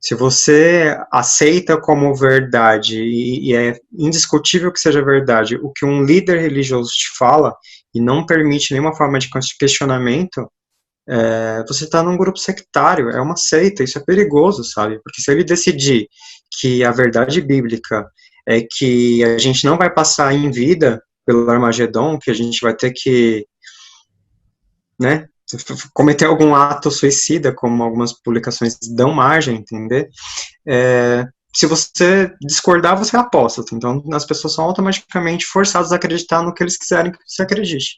[SPEAKER 2] Se você aceita como verdade, e é indiscutível que seja verdade, o que um líder religioso te fala, e não permite nenhuma forma de questionamento, você está num grupo sectário, é uma seita, isso é perigoso, sabe? Porque se ele decidir que a verdade bíblica é que a gente não vai passar em vida pelo Armagedon, que a gente vai ter que, né, cometer algum ato suicida, como algumas publicações dão margem, entender? Se você discordar, você é apóstata. Então, as pessoas são automaticamente forçadas a acreditar no que eles quiserem que você acredite.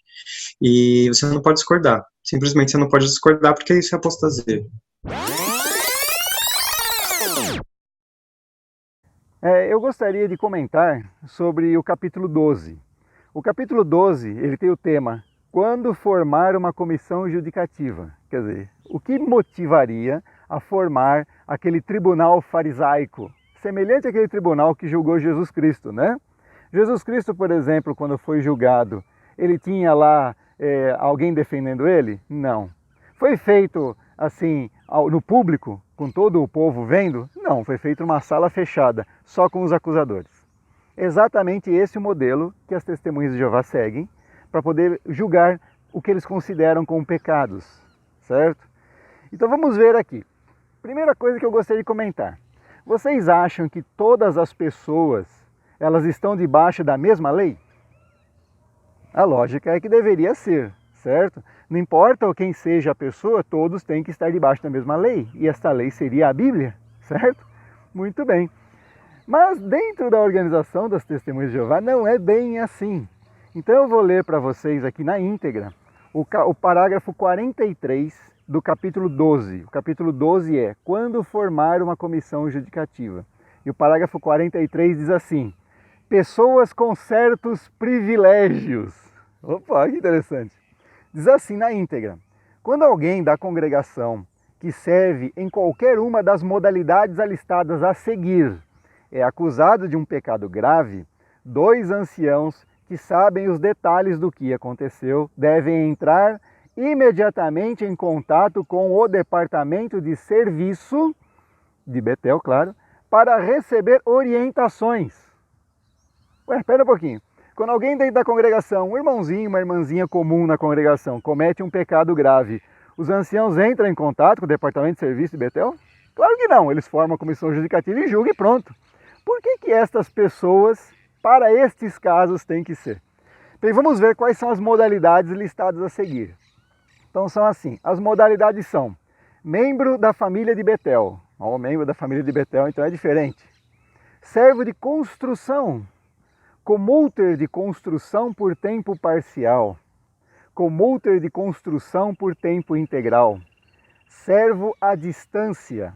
[SPEAKER 2] E você não pode discordar. Simplesmente você não pode discordar porque isso é apostasia.
[SPEAKER 3] Eu gostaria de comentar sobre o capítulo 12. O capítulo 12, ele tem o tema quando formar uma comissão judicativa. Quer dizer, o que motivaria a formar aquele tribunal farisaico, semelhante àquele tribunal que julgou Jesus Cristo, né? Jesus Cristo, por exemplo, quando foi julgado, ele tinha lá alguém defendendo ele? Não. Foi feito assim, no público, com todo o povo vendo? Não, foi feito numa sala fechada, só com os acusadores. Exatamente esse o modelo que as testemunhas de Jeová seguem para poder julgar o que eles consideram como pecados, certo? Então vamos ver aqui. Primeira coisa que eu gostaria de comentar. Vocês acham que todas as pessoas, elas estão debaixo da mesma lei? A lógica é que deveria ser, certo? Não importa quem seja a pessoa, todos têm que estar debaixo da mesma lei. E esta lei seria a Bíblia, certo? Muito bem. Mas dentro da organização das Testemunhas de Jeová não é bem assim. Então eu vou ler para vocês aqui na íntegra o parágrafo 43 do capítulo 12. O capítulo 12 é quando formar uma comissão judicativa. E o parágrafo 43 diz assim: pessoas com certos privilégios. Opa, que interessante. Diz assim na íntegra: quando alguém da congregação que serve em qualquer uma das modalidades alistadas a seguir é acusado de um pecado grave, 2 anciãos que sabem os detalhes do que aconteceu devem entrar imediatamente em contato com o departamento de serviço de Betel, claro, para receber orientações. Ué, espera um pouquinho. Quando alguém dentro da congregação, um irmãozinho, uma irmãzinha comum na congregação, comete um pecado grave, os anciãos entram em contato com o departamento de serviço de Betel? Claro que não, eles formam a comissão judicativa e julgam e pronto. Por que estas pessoas, para estes casos, têm que ser? Então vamos ver quais são as modalidades listadas a seguir. Então são assim, as modalidades são membro da família de Betel. O membro da família de Betel então é diferente. Servo de construção, commuter de construção por tempo parcial, commuter de construção por tempo integral, servo à distância,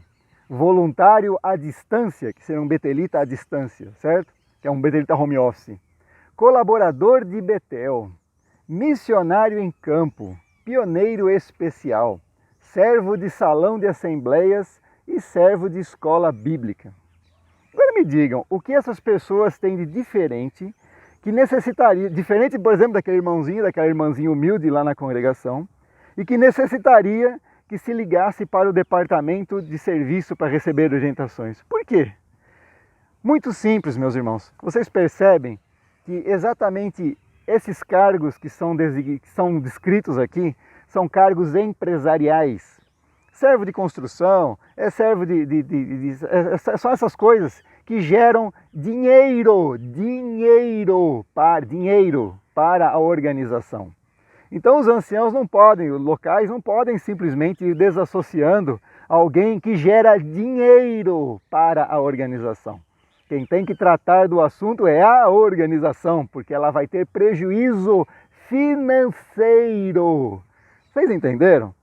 [SPEAKER 3] voluntário à distância, que seria um betelita à distância, certo? Que é um betelita home office, colaborador de Betel, missionário em campo, pioneiro especial, servo de salão de assembleias e servo de escola bíblica. Agora me digam, o que essas pessoas têm de diferente, que necessitaria, diferente, por exemplo, daquele irmãozinho, daquela irmãzinha humilde lá na congregação, e que necessitaria que se ligasse para o departamento de serviço para receber orientações. Por quê? Muito simples, meus irmãos. Vocês percebem que exatamente esses cargos que são descritos aqui são cargos empresariais. Servo de construção, servo são essas coisas que geram dinheiro para a organização. Então os anciãos não podem, os locais não podem simplesmente ir desassociando alguém que gera dinheiro para a organização. Quem tem que tratar do assunto é a organização, porque ela vai ter prejuízo financeiro. Vocês entenderam?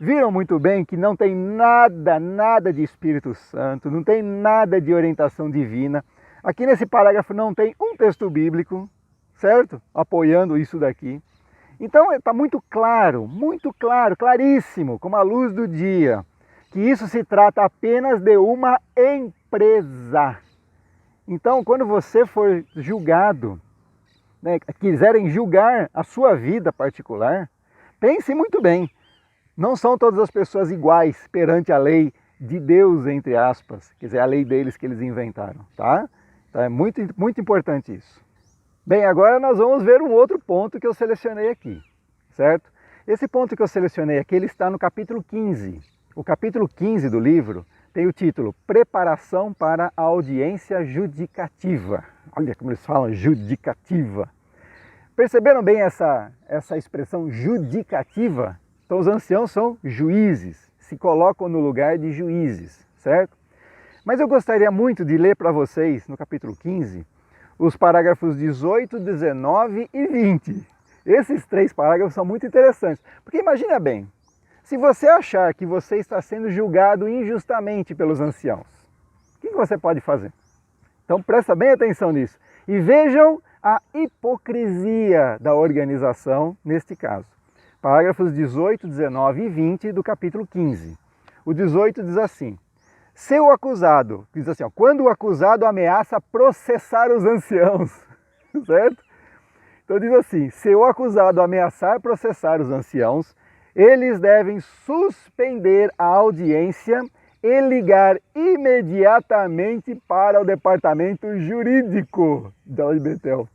[SPEAKER 3] Viram muito bem que não tem nada de Espírito Santo, não tem nada de orientação divina. Aqui nesse parágrafo não tem um texto bíblico, certo? Apoiando isso daqui. Então está muito claro, claríssimo, como a luz do dia, que isso se trata apenas de uma empresa. Então, quando você for julgado, né, quiserem julgar a sua vida particular, pense muito bem. Não são todas as pessoas iguais perante a lei de Deus, entre aspas, quer dizer, a lei deles que eles inventaram, tá? Então é muito importante isso. Bem, agora nós vamos ver um outro ponto que eu selecionei aqui, certo? Esse ponto que eu selecionei aqui, ele está no capítulo 15. O capítulo 15 do livro tem o título Preparação para a Audiência Judicativa. Olha como eles falam, judicativa. Perceberam bem essa expressão judicativa? Então os anciãos são juízes, se colocam no lugar de juízes, certo? Mas eu gostaria muito de ler para vocês, no capítulo 15, os parágrafos 18, 19 e 20. Esses 3 parágrafos são muito interessantes, porque imagina bem, se você achar que você está sendo julgado injustamente pelos anciãos, o que você pode fazer? Então presta bem atenção nisso e vejam a hipocrisia da organização neste caso. Parágrafos 18, 19 e 20 do capítulo 15. O 18 diz assim: se o acusado, diz assim, ó, quando o acusado ameaça processar os anciãos, certo? Então diz assim, se o acusado ameaçar processar os anciãos, eles devem suspender a audiência e ligar imediatamente para o departamento jurídico da Betel.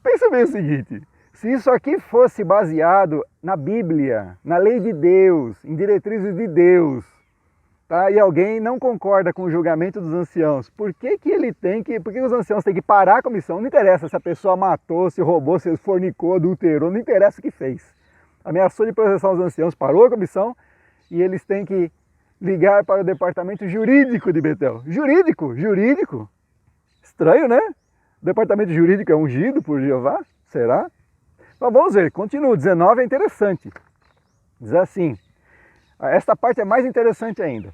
[SPEAKER 3] Pensa bem o seguinte, se isso aqui fosse baseado na Bíblia, na lei de Deus, em diretrizes de Deus, tá? E alguém não concorda com o julgamento dos anciãos, por que os anciãos têm que parar a comissão? Não interessa se a pessoa matou, se roubou, se fornicou, adulterou, não interessa o que fez. Ameaçou de processar os anciãos, parou a comissão e eles têm que ligar para o departamento jurídico de Betel. Jurídico? Estranho, né? O departamento jurídico é ungido por Jeová? Será? Então vamos ver, continua, 19 é interessante. Diz assim, esta parte é mais interessante ainda.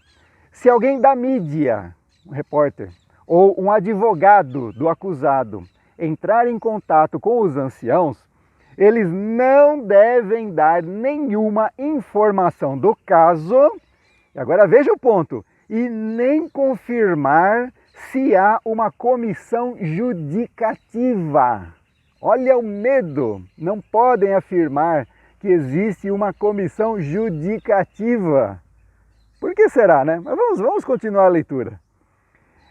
[SPEAKER 3] Se alguém da mídia, um repórter, ou um advogado do acusado entrar em contato com os anciãos, eles não devem dar nenhuma informação do caso, e agora veja o ponto, e nem confirmar se há uma comissão judicativa. Olha o medo! Não podem afirmar que existe uma comissão judicativa. Por que será, né? Mas vamos continuar a leitura.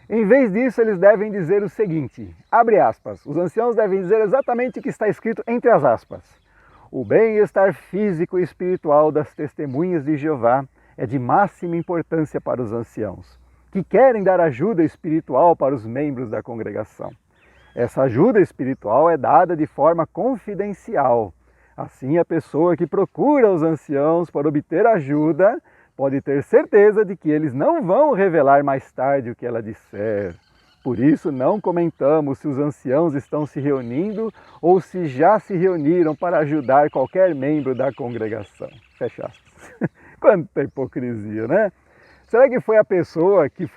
[SPEAKER 3] Em vez disso, eles devem dizer o seguinte, abre aspas, os anciãos devem dizer exatamente o que está escrito entre as aspas. O bem-estar físico e espiritual das testemunhas de Jeová é de máxima importância para os anciãos, que querem dar ajuda espiritual para os membros da congregação. Essa ajuda espiritual é dada de forma confidencial. Assim, a pessoa que procura os anciãos para obter ajuda pode ter certeza de que eles não vão revelar mais tarde o que ela disser. Por isso, não comentamos se os anciãos estão se reunindo ou se já se reuniram para ajudar qualquer membro da congregação. Fecha aspas. Quanta hipocrisia, né? Será que foi a pessoa que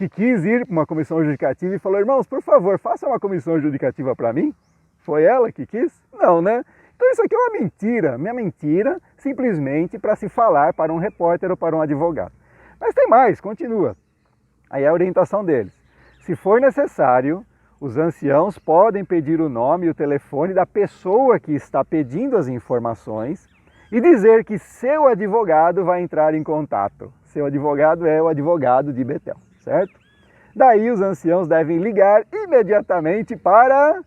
[SPEAKER 3] quis ir para uma comissão judicativa e falou, irmãos, por favor, faça uma comissão judicativa para mim? Foi ela que quis? Não, né? Então isso aqui é uma mentira simplesmente para se falar para um repórter ou para um advogado. Mas tem mais, continua. Aí é a orientação deles. Se for necessário, os anciãos podem pedir o nome e o telefone da pessoa que está pedindo as informações e dizer que seu advogado vai entrar em contato. Seu advogado é o advogado de Betel, certo? Daí os anciãos devem ligar imediatamente para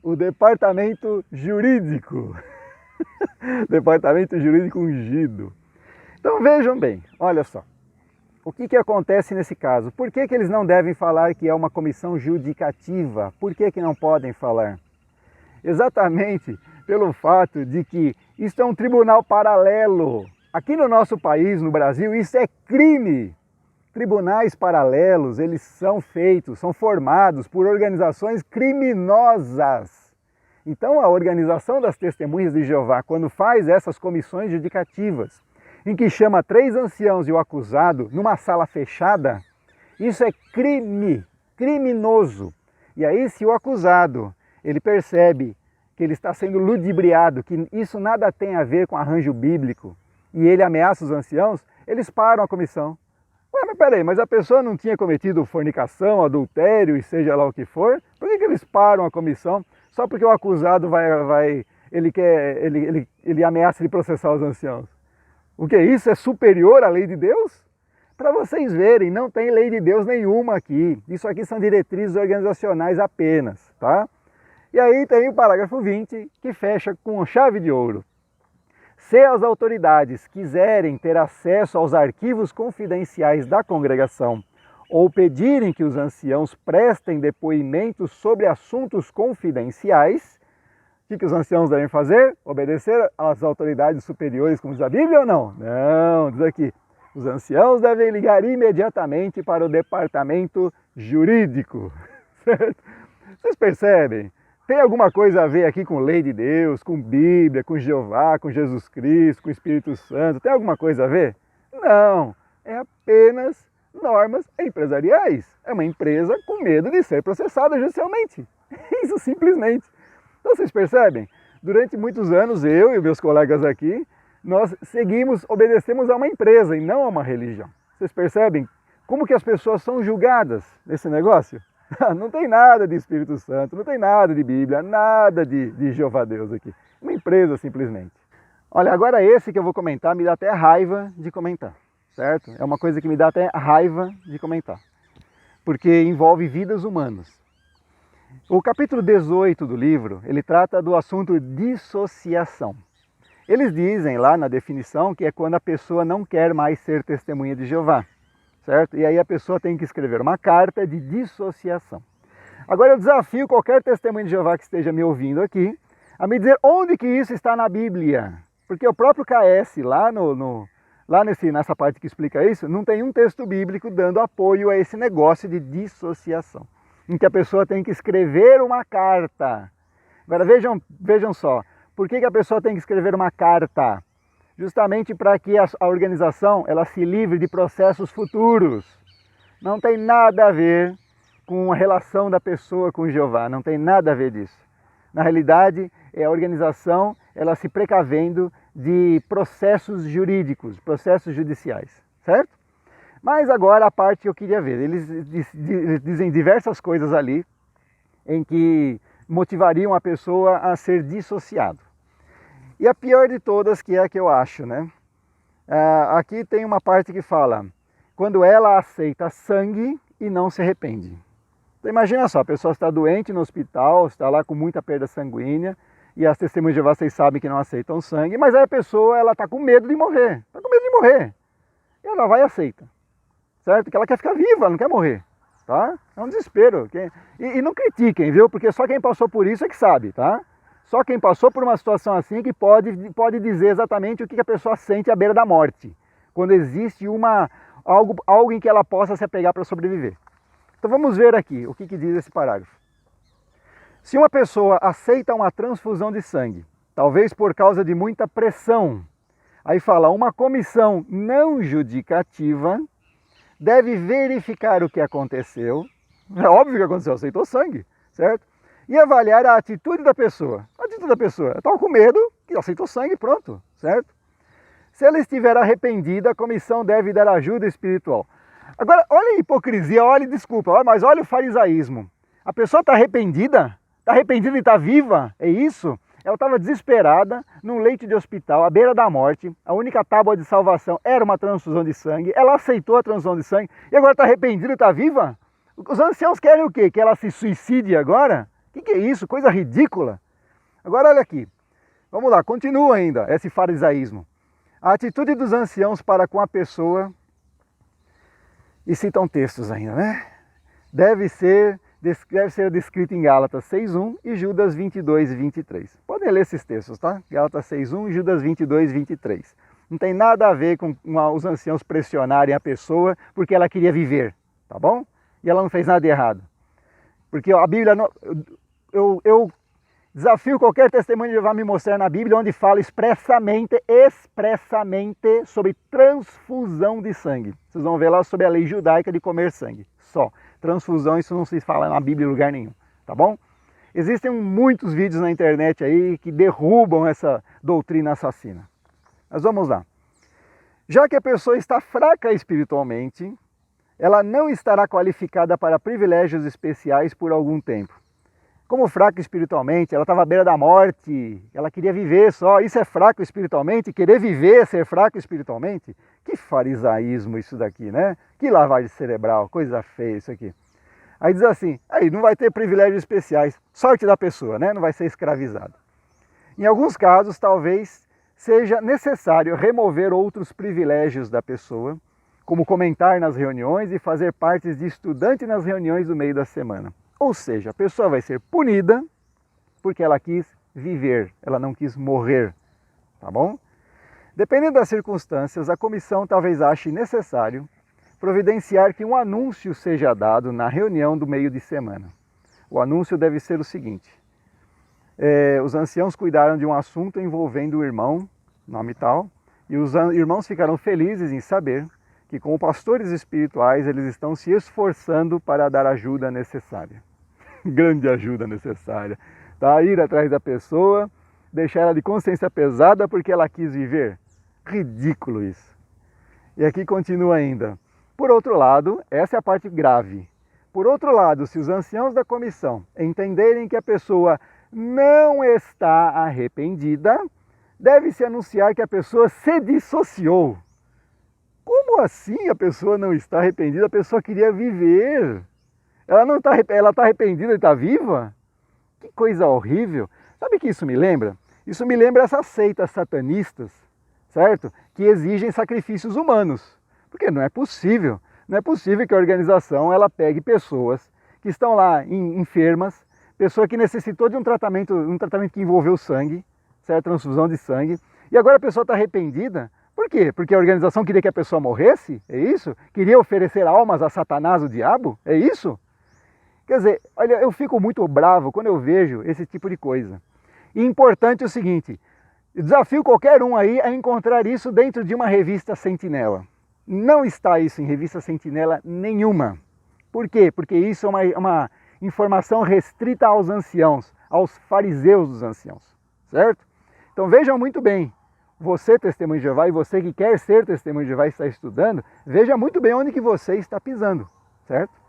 [SPEAKER 3] o departamento jurídico. Departamento jurídico ungido. Então vejam bem, olha só. O que acontece nesse caso? Por que eles não devem falar que é uma comissão judicativa? Por que não podem falar? Exatamente pelo fato de que isso é um tribunal paralelo. Aqui no nosso país, no Brasil, isso é crime. Tribunais paralelos, eles são formados por organizações criminosas. Então a organização das Testemunhas de Jeová, quando faz essas comissões judicativas, em que chama 3 anciãos e o acusado numa sala fechada, isso é crime, criminoso. E aí se o acusado, ele percebe que ele está sendo ludibriado, que isso nada tem a ver com arranjo bíblico, e ele ameaça os anciãos, eles param a comissão. Ué, mas peraí, mas a pessoa não tinha cometido fornicação, adultério e seja lá o que for? Por que eles param a comissão só porque o acusado ele ameaça de processar os anciãos? O que é isso? É superior à lei de Deus? Para vocês verem, não tem lei de Deus nenhuma aqui. Isso aqui são diretrizes organizacionais apenas, tá? E aí tem o parágrafo 20, que fecha com chave de ouro. Se as autoridades quiserem ter acesso aos arquivos confidenciais da congregação ou pedirem que os anciãos prestem depoimentos sobre assuntos confidenciais, o que os anciãos devem fazer? Obedecer às autoridades superiores, como diz a Bíblia ou não? Não, diz aqui. Os anciãos devem ligar imediatamente para o departamento jurídico. Certo? Vocês percebem? Tem alguma coisa a ver aqui com lei de Deus, com Bíblia, com Jeová, com Jesus Cristo, com o Espírito Santo? Tem alguma coisa a ver? Não, é apenas normas empresariais. É uma empresa com medo de ser processada judicialmente. Isso simplesmente. Então vocês percebem? Durante muitos anos, eu e meus colegas aqui, nós obedecemos a uma empresa e não a uma religião. Vocês percebem como que as pessoas são julgadas nesse negócio? Não tem nada de Espírito Santo, não tem nada de Bíblia, nada de Jeová Deus aqui. Uma empresa simplesmente. Olha, agora esse que eu vou comentar me dá até raiva de comentar, certo? É uma coisa que me dá até raiva de comentar, porque envolve vidas humanas. O capítulo 18 do livro, ele trata do assunto dissociação. Eles dizem lá na definição que é quando a pessoa não quer mais ser testemunha de Jeová, certo? E aí a pessoa tem que escrever uma carta de dissociação. Agora eu desafio qualquer testemunha de Jeová que esteja me ouvindo aqui a me dizer onde que isso está na Bíblia. Porque o próprio KS, nessa parte que explica isso, não tem um texto bíblico dando apoio a esse negócio de dissociação, em que a pessoa tem que escrever uma carta. Agora vejam só, por que a pessoa tem que escrever uma carta? Justamente para que a organização ela se livre de processos futuros. Não tem nada a ver com a relação da pessoa com Jeová, não tem nada a ver disso. Na realidade, é a organização ela se precavendo de processos jurídicos, processos judiciais, certo? Mas agora a parte que eu queria ver, eles dizem diversas coisas ali, em que motivariam a pessoa a ser dissociado. E a pior de todas, que é a que eu acho, né? Aqui tem uma parte que fala, quando ela aceita sangue e não se arrepende. Então imagina só, a pessoa está doente no hospital, está lá com muita perda sanguínea, e as testemunhas de Jeová, vocês sabem que não aceitam sangue, mas aí a pessoa está com medo de morrer, está com medo de morrer. E ela vai e aceita, certo? Porque ela quer ficar viva, ela não quer morrer, tá? É um desespero. E não critiquem, viu? Porque só quem passou por isso é que sabe, tá? Só quem passou por uma situação assim que pode dizer exatamente o que a pessoa sente à beira da morte, quando existe algo em que ela possa se apegar para sobreviver. Então vamos ver aqui o que diz esse parágrafo. Se uma pessoa aceita uma transfusão de sangue, talvez por causa de muita pressão, aí fala, uma comissão não judicativa deve verificar o que aconteceu, é óbvio que aconteceu, aceitou sangue, certo? E avaliar a atitude da pessoa. A atitude da pessoa, estava com medo, que aceitou sangue, pronto, certo? Se ela estiver arrependida, a comissão deve dar ajuda espiritual. Agora, olha a hipocrisia, mas olha o farisaísmo. A pessoa está arrependida e está viva, é isso? Ela estava desesperada, num leito de hospital, à beira da morte, a única tábua de salvação era uma transfusão de sangue, ela aceitou a transfusão de sangue, e agora está arrependida e está viva? Os anciãos querem o quê? Que ela se suicide agora? O que é isso? Coisa ridícula. Agora olha aqui, vamos lá, continua ainda esse farisaísmo. A atitude dos anciãos para com a pessoa, e citam textos ainda, né? Deve ser descrito em Gálatas 6:1 e Judas 22:23. Podem ler esses textos, tá? Gálatas 6:1 e Judas 22:23. Não tem nada a ver com os anciãos pressionarem a pessoa porque ela queria viver, tá bom? E ela não fez nada de errado. Porque a Bíblia, eu desafio qualquer testemunho de Jeová me mostrar na Bíblia onde fala expressamente sobre transfusão de sangue. Vocês vão ver lá sobre a lei judaica de comer sangue, só. Transfusão, isso não se fala na Bíblia em lugar nenhum, tá bom? Existem muitos vídeos na internet aí que derrubam essa doutrina assassina. Mas vamos lá. Já que a pessoa está fraca espiritualmente, ela não estará qualificada para privilégios especiais por algum tempo. Como fraca espiritualmente, ela estava à beira da morte, ela queria viver só. Isso é fraco espiritualmente? Querer viver é ser fraco espiritualmente? Que farisaísmo isso daqui, né? Que lavagem cerebral, coisa feia isso aqui. Aí diz assim, aí não vai ter privilégios especiais, sorte da pessoa, né? Não vai ser escravizado. Em alguns casos, talvez seja necessário remover outros privilégios da pessoa, como comentar nas reuniões e fazer parte de estudante nas reuniões do meio da semana. Ou seja, a pessoa vai ser punida porque ela quis viver, ela não quis morrer, tá bom? Dependendo das circunstâncias, a comissão talvez ache necessário providenciar que um anúncio seja dado na reunião do meio de semana. O anúncio deve ser o seguinte, os anciãos cuidaram de um assunto envolvendo o irmão, nome tal, e os irmãos ficaram felizes em saber que como pastores espirituais eles estão se esforçando para dar a ajuda necessária. Grande ajuda necessária, tá? Ir atrás da pessoa, deixar ela de consciência pesada porque ela quis viver. Ridículo isso. E aqui continua ainda. Por outro lado, essa é a parte grave. Por outro lado, se os anciãos da comissão entenderem que a pessoa não está arrependida, deve-se anunciar que a pessoa se dissociou. Como assim a pessoa não está arrependida? A pessoa queria viver. Ela está arrependida e está viva? Que coisa horrível. Sabe o que isso me lembra? Isso me lembra essas seitas satanistas, certo? Que exigem sacrifícios humanos. Porque não é possível que a organização ela pegue pessoas que estão lá enfermas, pessoa que necessitou de um tratamento que envolveu sangue, certo? Transfusão de sangue, e agora a pessoa está arrependida. Por quê? Porque a organização queria que a pessoa morresse? É isso? Queria oferecer almas a Satanás, o diabo? É isso? Quer dizer, olha, eu fico muito bravo quando eu vejo esse tipo de coisa. E importante é o seguinte, desafio qualquer um aí a encontrar isso dentro de uma revista Sentinela. Não está isso em revista Sentinela nenhuma. Por quê? Porque isso é uma informação restrita aos anciãos, aos fariseus dos anciãos, certo? Então vejam muito bem, você testemunho de Jeová e você que quer ser testemunho de Jeová e está estudando, veja muito bem onde que você está pisando, certo?